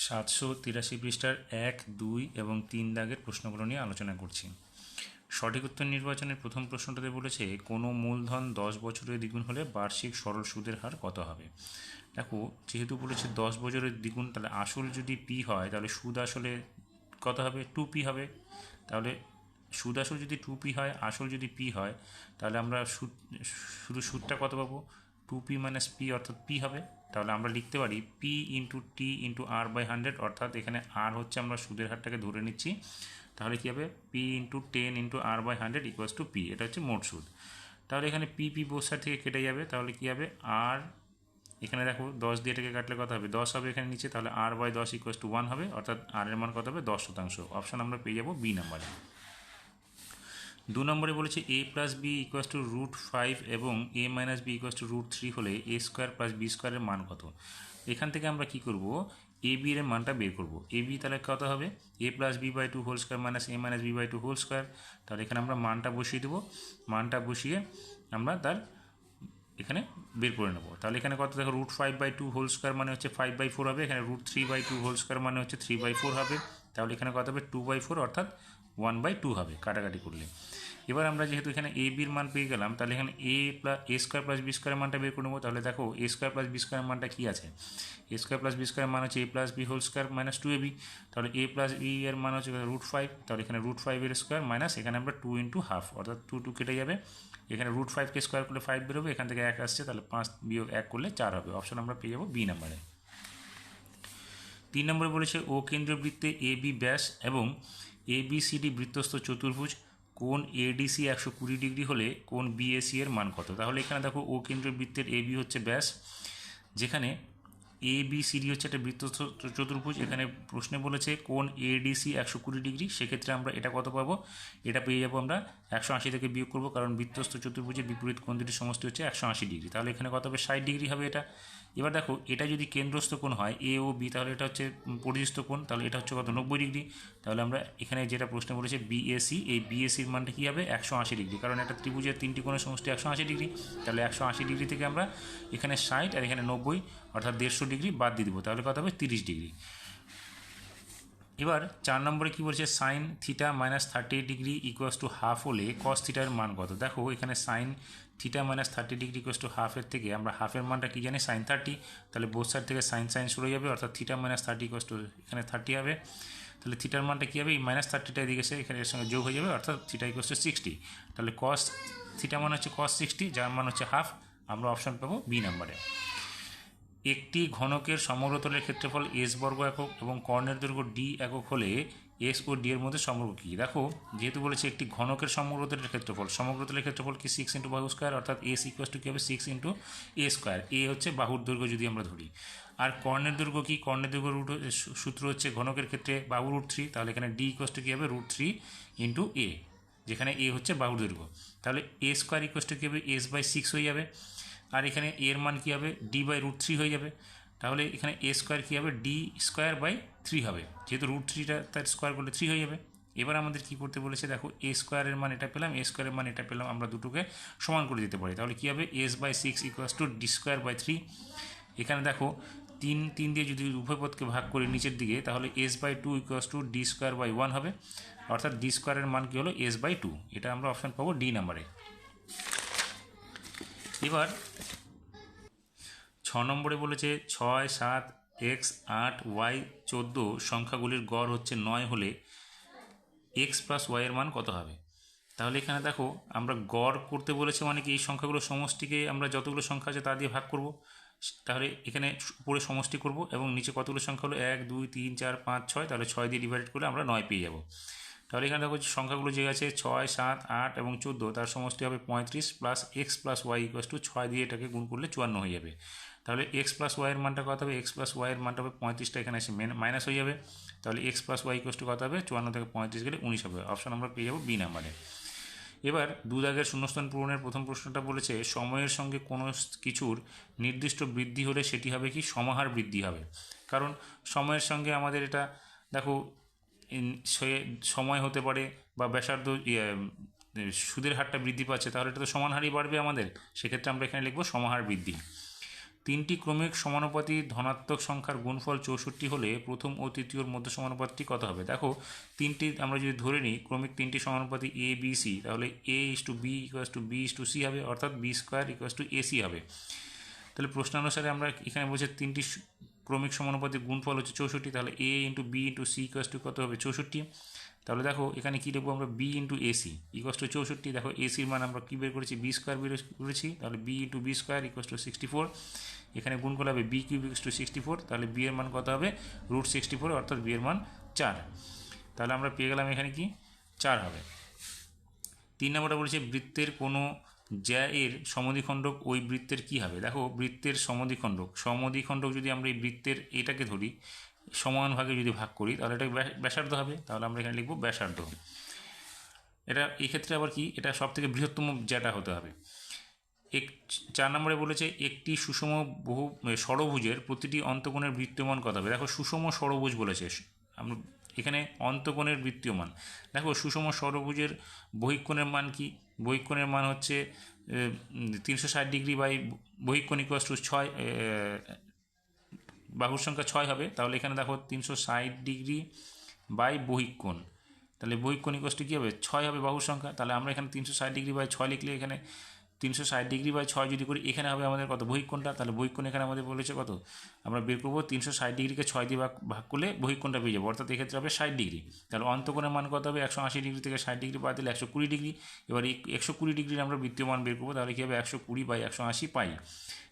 783 পৃষ্ঠার 1, 2 এবং 3 দাগের প্রশ্নগুলো নিয়ে আলোচনা করছি। সঠিক উত্তর নির্বাচনের প্রথম প্রশ্নটাতে বলেছে কোনো মূলধন 10 বছরের দ্বিগুণ হলে বার্ষিক সরল সুদের হার কত হবে। দেখো, যেহেতু বলেছে 10 বছরের দ্বিগুণ, তাহলে আসল যদি পি হয় তাহলে সুদ আসলে কত হবে, 2p হবে। তাহলে সুদ আসল যদি 2p হয়, আসল যদি পি হয়, তাহলে আমরা শুধু সুদটা কত পাবো, 2p - p অর্থাৎ p হবে। তাহলে আমরা লিখতে পারি p × t × r/100, অর্থাৎ এখানে r হচ্ছে, আমরা সুদের হারটাকে ধরে নিচ্ছি। তাহলে কী হবে, p × 10 × r/100 = p, এটা হচ্ছে মোট সুদ। তাহলে এখানে p বোস সাইড থেকে কেটে যাবে, তাহলে কী হবে, r এখানে দেখো 10 দিয়ে এটাকে কাটলে কত হবে, 10 হবে এখানে নিচে, তাহলে r/10 = 1 হবে, অর্থাৎ r এর মান কত হবে, 10%। অপশান আমরা পেয়ে যাবো বি নাম্বারে। 2 নম্বরে বলেছে a + b = √5 এবং a - b = √3 হলে a² + b² এর মান কত। এখান থেকে আমরা কি করব, এ বি এর মানটা বের করব। এ বি তাহলে কত হবে, a + b/2² - a - b/2²। তাহলে এখানে আমরা মানটা বসিয়ে দেবো, মানটা বসিয়ে আমরা তার এখানে বের করে নেব। তাহলে এখানে কত দেখো, √5/2² মানে হচ্ছে 5/4 হবে, এখানে √3/2² মানে হচ্ছে 3/4 হবে। তাহলে এখানে কত হবে, 2/4, অর্থাৎ 1/2 হবে কাটাকাটি করলে। এবার আমরা যেহেতু এখানে এ বির মান পেয়ে গেলাম, তাহলে এখানে a² + b² এর মানটা বের করে নেবো। তাহলে দেখো, a² + b² এর মানটা কী আছে, a² + b² এর মান হচ্ছে a + b² - 2ab। তাহলে a + b এর মান হচ্ছে √5, তাহলে এখানে √5 এর স্কোয়ার মাইনাস এখানে আমরা 2 × হাফ, অর্থাৎ 2 কেটে যাবে। এখানে √5কে স্কোয়ার করলে 5 বেরোবে, এখান থেকে 1 আসছে, তাহলে 5 - 1 করলে 4 হবে। অপশন আমরা পেয়ে যাবো বি নাম্বারে। 3 নম্বরে বলেছে ও কেন্দ্রীয় বৃত্তে এ বি ব্যাস এবং এ বি সি ডি বৃত্তস্থ চতুর্ভুজ, কোণ এডিসি 120 ডিগ্রি হলে কোণ বিএসি এর মান কত। তাহলে এখানে দেখো, ও কেন্দ্রীয় বৃত্তের এ বি হচ্ছে ব্যাস, যেখানে এ বি সি ডি হচ্ছে একটা বৃত্তস্থ চতুর্ভুজ। এখানে প্রশ্নে বলেছে কোণ এডিসি 120 ডিগ্রি, সেক্ষেত্রে আমরা এটা কত পাবো, এটা পেয়ে যাবো আমরা 180 থেকে বিয়োগ করবো, কারণ বৃত্তস্থ চতুর্ভুজের বিপরীত কোণ দুটির সমষ্টি হচ্ছে 180 ডিগ্রি। তাহলে এখানে কত হবে, 60 ডিগ্রি হবে এটা। এবার দেখো, এটা যদি কেন্দ্রস্থ কোণ হয় এ ও বি, তাহলে এটা হচ্ছে পরিস্থ কোণ, তাহলে এটা হচ্ছে কত, 90 ডিগ্রি। তাহলে আমরা এখানে যেটা প্রশ্ন বলেছে বিএসি, এই বিএসির মানটা কী হবে, 180 ডিগ্রি, কারণ একটা ত্রিভুজের 3টি কোণের সমষ্টি 180 ডিগ্রি। তাহলে 180 ডিগ্রি থেকে আমরা এখানে 60 আর এখানে 90, অর্থাৎ 150 ডিগ্রি বাদ দিয়ে দেবো, তাহলে কত হবে, 30 ডিগ্রি। এবার 4 নম্বরে কী বলছে, সাইন থিটা - 30 ডিগ্রি = হাফ হলে কস থিটার মান কত। দেখো, এখানে সাইন থিটা - 30 ডিগ্রি = হাফের থেকে আমরা হাফের মানটা কী জানি, sin 30। তাহলে বোথ সাইড থেকে সাইন সরে যাবে, অর্থাৎ থিটা - 30 এখানে 30 হবে। তাহলে থিটার মানটা কী হবে, এই -30টা এদিকে এসে এখানে এর সঙ্গে যোগ হয়ে যাবে, অর্থাৎ থিটা = 60। তাহলে কস থিটা মান হচ্ছে cos 60, যার মান হচ্ছে হাফ। আমরা অপশন পাবো বি নাম্বারে। একটি ঘনকের সমগ্রতলের ক্ষেত্রফল s বর্গ একক এবং কর্ণের দৈর্ঘ্য d একক হলে s ও d এর মধ্যে সম্পর্ক কী। দেখো, যেহেতু বলেছে একটি ঘনকের সমগ্রতলের ক্ষেত্রফল কি 6 × বাহু স্কোয়ার, অর্থাৎ s = কী হবে, 6 × a²। a হচ্ছে বাহুর দৈর্ঘ্য যদি আমরা ধরি। আর কর্ণের দৈর্ঘ্য কি, কর্ণের দৈর্ঘ্য সূত্র হচ্ছে ঘনকের ক্ষেত্রে বাহু √3, তাহলে এখানে d = কী হবে, √3 × a, যেখানে a হচ্ছে বাহুর দৈর্ঘ্য। তাহলে a² কী হবে, s/6 হয়ে যাবে। আর এখানে এর মান কী হবে, d/√3 হয়ে যাবে। তাহলে এখানে a² কী হবে, d²/3 হবে, যেহেতু √3টা তার স্কোয়ার করলে 3 হয়ে যাবে। এবার আমাদের কী করতে বলেছে, দেখো, a² এর মান এটা পেলাম, a² এর মান এটা পেলাম, আমরা দুটোকে সমান করে দিতে পারি। তাহলে কী হবে, s/6 = d²/3। এখানে দেখো, 3 দিয়ে যদি উভয় পদকে ভাগ করি নিচের দিকে, তাহলে s/2 = d²/1 হবে, অর্থাৎ d² এর মান কী হলো, s/2। এটা আমরা অপশান পাবো ডি নাম্বারে। এবার 6 নম্বরে বলেছে 6, 7, x, 8, y, 14 সংখ্যাগুলির গড় হচ্ছে 9 হলে x + y এর মান কত হবে। তাহলে এখানে দেখো, আমরা গড় করতে বলেছে, মানে কি, এই সংখ্যাগুলোর সমষ্টিকে আমরা যতগুলো সংখ্যা আছে তা দিয়ে ভাগ করব। তাহলে এখানে উপরে সমষ্টি করব এবং নিচে কতগুলো সংখ্যা হলো, 1, 2, 3, 4, 5, 6, তাহলে 6 দিয়ে ডিভাইড করলে আমরা 9 পেয়ে যাব। তাহলে এখানে দেখো, সংখ্যাগুলো যে আছে 6, 7, 8 এবং 14, তার সমষ্টি হবে 35 + x + y = 6 দিয়ে এটাকে গুণ করলে 54 হয়ে যাবে। তাহলে x + y এর মানটা কত হবে, x + y এর মানটা হবে 35টা এখানে এসে মাইনাস হয়ে যাবে। তাহলে x + y = কত হবে, 54 থেকে 35 গেলে 19 হবে। অপশন আমরা পেয়ে যাবো বি নাম্বারে। এবার 2 দাগের শূন্যস্থান পূরণের প্রথম প্রশ্নটা বলেছে সময়ের সঙ্গে কোনো কিছুর নির্দিষ্ট বৃদ্ধি হলে সেটি হবে কি, সমাহার বৃদ্ধি হবে। কারণ সময়ের সঙ্গে আমাদের এটা, দেখো, সে সময় হতে পারে বা ব্যাসার্ধ, সুদের হারটা বৃদ্ধি পাচ্ছে, তাহলে এটা তো সমান হারই বাড়বে আমাদের, সেক্ষেত্রে আমরা এখানে লিখবো সমাহার বৃদ্ধি। তিনটি ক্রমিক সমানুপাতি ধনাত্মক সংখ্যার গুণফল 64 হলে প্রথম ও তৃতীয়র মধ্যে সমানুপাতটি কত হবে? দেখো তিনটি আমরা যদি ধরে নিই ক্রমিক তিনটি সমানুপাতি এ বি সি, তাহলে A is to B equals to B is to C হবে, অর্থাৎ B square equals to AC হবে। তাহলে প্রশ্নানুসারে আমরা এখানে বলছে তিনটি ক্রমিক সমানুপাতিক গুণফল হচ্ছে 64, তাহলে A into B into C equals to কত হবে? 64। তাহলে দেখো এখানে কী লিখবো আমরা? B into AC equals to 64। দেখো এসির মান আমরা কী বের করেছি? বি স্কোয়ার বের করেছি, তাহলে B into B square equals to 64। এখানে গুণ করলে হবে বি কিউব ইকুয়াস টু 64, তাহলে বি এর মান কত হবে? রুট 64, অর্থাৎ বি এর মান 4। তাহলে আমরা পেয়ে গেলাম এখানে কি 4 হবে। 3 নম্বরটা বলেছে বৃত্তের কোনো জ্যা এর সমদ্বিখণ্ডক ওই বৃত্তের কী হবে? দেখো বৃত্তের সমদ্বিখণ্ডক যদি আমরা এই বৃত্তের এটাকে ধরি সমান ভাগে যদি ভাগ করি তাহলে এটা ব্যাসার্ধ হবে, তাহলে আমরা এখানে লিখব ব্যাসার্ধ। এটা এই ক্ষেত্রে আবার কি, এটা সব থেকে বৃহত্তম জ্যাটা হতে হবে। 4 নম্বরে বলেছে একটি সুষম বহু ষড়ভুজের প্রতিটি অন্তকোণের বৃত্তীয়মান কত হবে? দেখো সুষম ষড়ভুজ বলেছে, আমরা এখানে অন্তকোণের বৃত্তীয়মান। দেখো সুষম ষড়ভুজের বহিঃকোণের মান কি? বহিঃকোণের মান হচ্ছে 360 ডিগ্রি বাই বহিঃকোণ ইকুয়াস টু 6, বাহুর সংখ্যা 6 হবে। তাহলে এখানে দেখো 360 ডিগ্রি বাই বহিঃকোণ, তাহলে বহিঃকোণ ইকুয়াস টু কী হবে? 6 হবে বাহুর সংখ্যা। তাহলে আমরা এখানে 360 ডিগ্রি বাই 6 লিখলে এখানে 360 ডিগ্রি বাই 6 যদি করি এখানে হবে আমাদের কত? বহিঃকোণটা। তাহলে বহিঃকোণ এখানে আমাদের বলেছে কত? আমরা বের করবো 360 ডিগ্রিকে 6 দিয়ে ভাগ করলে বহিঃকোণটা পেয়ে যাবো, অর্থাৎ এক্ষেত্রে হবে 60 ডিগ্রি। তাহলে অন্তকোণের মান কত হবে? 180 ডিগ্রি থেকে 60 ডিগ্রি বাদ দিলে 120 ডিগ্রি। এবার এই 120 ডিগ্রির আমরা বৃত্তীয় মান বের করবো, তাহলে কী হবে? 120 বাই 180 পাই।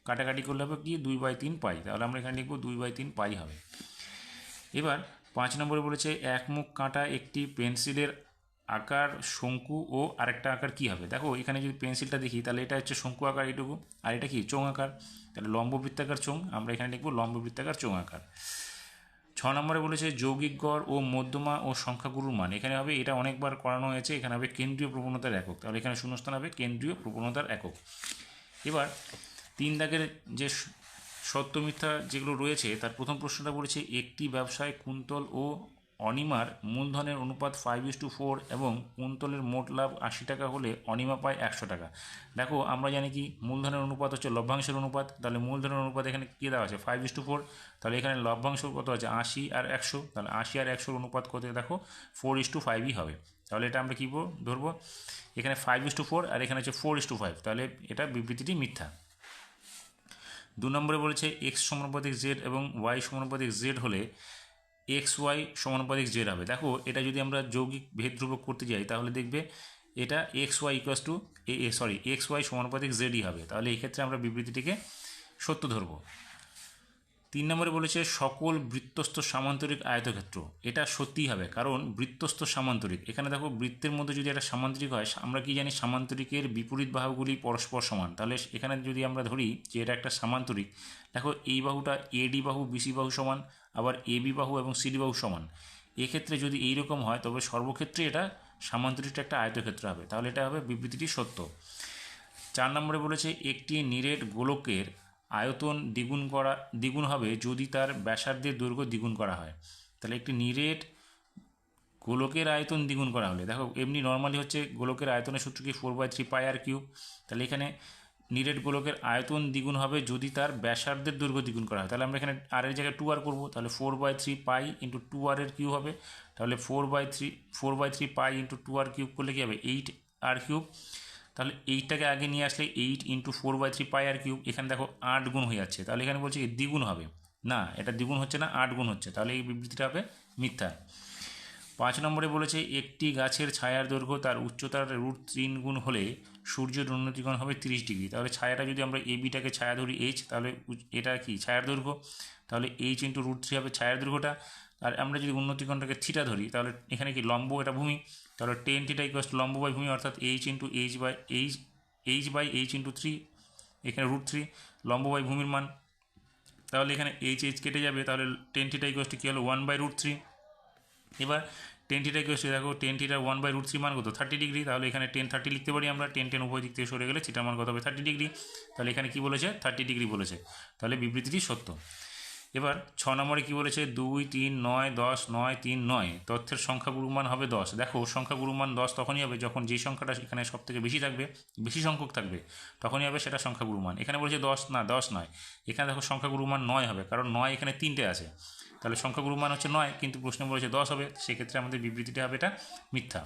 কাটাকাটি করলে হবে কি 2/3 পাই, তাহলে আমরা এখানে লিখবো 2/3 পাই হবে। এবার 5 নম্বরে বলেছে এক মুখ কাটা একটি পেন্সিলের আকার শঙ্কু ও আরেকটা আকার কি হবে? দেখো এখানে যদি পেন্সিলটা দেখি তাহলে এটা হচ্ছে শঙ্কু আকার এইটুকু, আর এটা কি চোঙ আকার, তাহলে লম্ববৃত্তাকার চোঙ, আমরা এখানে লিখবো লম্ববৃত্তাকার চোঙ আকার। 6 নম্বরে বলেছে যৌগিক গড় ও মধ্যমা ও সংখ্যাগুরুর মান, এখানে হবে এটা অনেকবার করানো হয়েছে, এখানে হবে কেন্দ্রীয় প্রবণতার একক, তাহলে এখানে শূন্যস্থান হবে কেন্দ্রীয় প্রবণতার একক। এবার 3 দাগের যে সত্য মিথ্যা যেগুলো রয়েছে তার প্রথম প্রশ্নটা বলেছে একটি ব্যবসায় কুন্তল ও অনিমার মূলধনের অনুপাত 5:4 এবং কুন্তলের মোট লাভ 80 টাকা হলে অনিমা পায় 100 টাকা। দেখো আমরা জানি কি মূলধনের অনুপাত হচ্ছে লভ্যাংশের অনুপাত, তাহলে মূলধনের অনুপাত এখানে কী দেওয়া আছে? 5:4, তাহলে এখানে লভ্যাংশ কত আছে? 80 আর 100, তাহলে 80 আর 100 অনুপাত কত? দেখো 4:5ই হবে। তাহলে এটা আমরা কী ধরবো? এখানে 5:4 আর এখানে হচ্ছে 4:5, তাহলে এটা বিবৃতিটি মিথ্যা। 2 নম্বরে বলেছে এক্স সমানুপাতিক জেড এবং ওয়াই সমানুপাতিক জেড হলে এক্স ওয়াই সমানুপাতিক জেড হবে। দেখো এটা যদি আমরা যৌগিক ভেদ ধ্রুবক করতে যাই তাহলে দেখবে এটা x y equals to x y সমানুপাতিক জেডই হবে, তাহলে এই ক্ষেত্রে আমরা বিবৃতিটিকে সত্য ধরব। 3 নম্বরে বলেছে সকল বৃত্তস্থ সামান্তরিক আয়তক্ষেত্র, এটা সত্যিই হবে, কারণ বৃত্তস্থ সামান্তরিক, এখানে দেখো বৃত্তের মধ্যে যদি একটা সামান্তরিক হয়, আমরা কি জানি সামান্তরিকের বিপরীত বাহুগুলি পরস্পর সমান, তাহলে এখানে যদি আমরা ধরি যে এটা একটা সামান্তরিক, দেখো এই বাহুটা এডি বাহু বিসি বাহু সমান, আবার এবি বাহু এবং সিডি বাহু সমান, এক্ষেত্রে যদি এইরকম হয় তবে সর্বক্ষেত্রে এটা সামান্তরিকটা একটা আয়তক্ষেত্র হবে, তাহলে এটা হবে বিবৃতিটি সত্য। 4 নম্বরে বলেছে একটি নিরেট গোলকের আয়তন দ্বিগুণ হবে যদি তার ব্যাসার্ধের দৈর্ঘ্য দ্বিগুণ করা হয়। তাহলে একটি নিরেট গোলকের আয়তন দ্বিগুণ করা হলে, দেখো এমনি নর্মালি হচ্ছে গোলকের আয়তনের সূত্র কি 4/3 পাই আর কিউব, তাহলে এখানে নিরেট গোলকের আয়তন দ্বিগুণ হবে যদি তার ব্যাসার্ধের দৈর্ঘ্য দ্বিগুণ করা হয়, তাহলে আমরা এখানে আর এর জায়গায় 2r করবো, তাহলে 4/3 পাই ইন্টু 2r এর কিউব হবে, তাহলে 4/3 পাই ইন্টু 2r কিউব করলে কী হবে? 8r cube. তাহলে 8টাকে আগে নিয়ে আসলে 8 ইন্টু 4/3 পাই আর কিউব, এখানে দেখো 8 গুণ হয়ে যাচ্ছে, তাহলে এখানে বলছে কি দ্বিগুণ হবে না, এটা দ্বিগুণ হচ্ছে না, 8 গুণ হচ্ছে, তাহলে এই বিবৃতিটা হবে মিথ্যা। 5 নম্বরে বলেছে একটি গাছের ছায়ার দৈর্ঘ্য তার উচ্চতার √3 গুণ হলে সূর্যের উন্নতিকোণ হবে 30 ডিগ্রি, তাহলে ছায়াটা যদি আমরা এবিটাকে ছায়া ধরি এইচ, তাহলে এটা কি ছায়ার দৈর্ঘ্য, তাহলে এইচ ইন্টু √3 হবে ছায়ার দৈর্ঘ্যটা, আর আমরা যদি উন্নতিকোণটাকে থিটা ধরি তাহলে এখানে কি লম্ব, এটা ভূমি, তাহলে টেন থিটা ইকুয়ালস টু লম্ব বাই ভূমি, অর্থাৎ H into H by H into 3, এখানে √3 লম্ব বাই ভূমির মান, তাহলে এখানে এইচ কেটে যাবে, তাহলে টেন থিটা ইকুয়ালস টু কী হলো 1/√3। এবার টেন থিটা ইকুয়ালস টু দেখো টেন থিটার 1/√3 মান কত? 30 ডিগ্রি, তাহলে এখানে 10-30 লিখতে পারি আমরা, 10 উভয় দিক থেকে সরে গেলে থিটার মান কত হবে? 30 ডিগ্রি, তাহলে এখানে কি বলেছে? 30 ডিগ্রি বলেছে, তাহলে বিবৃতিটি সত্য। এবার 6 নম্বরে কী বলেছে 2 3 9 10 9 3 9 তথ্যের সংখ্যা গুরুমান হবে 10। দেখো সংখ্যা গুরুমান 10 তখনই হবে যখন যেই সংখ্যাটা এখানে সব থেকে বেশি থাকবে, বেশি সংখ্যক থাকবে, তখনই হবে সেটা সংখ্যা গুরুমান। এখানে বলেছে 10 না, 10 নয়, এখানে দেখো সংখ্যা গুরুমান 9 হবে, কারণ 9 এখানে 3টে আছে, তাহলে সংখ্যা গুরুমান হচ্ছে 9, কিন্তু প্রশ্ন বলেছে 10 হবে, সেক্ষেত্রে আমাদের বিবৃতিটা হবে এটা মিথ্যা।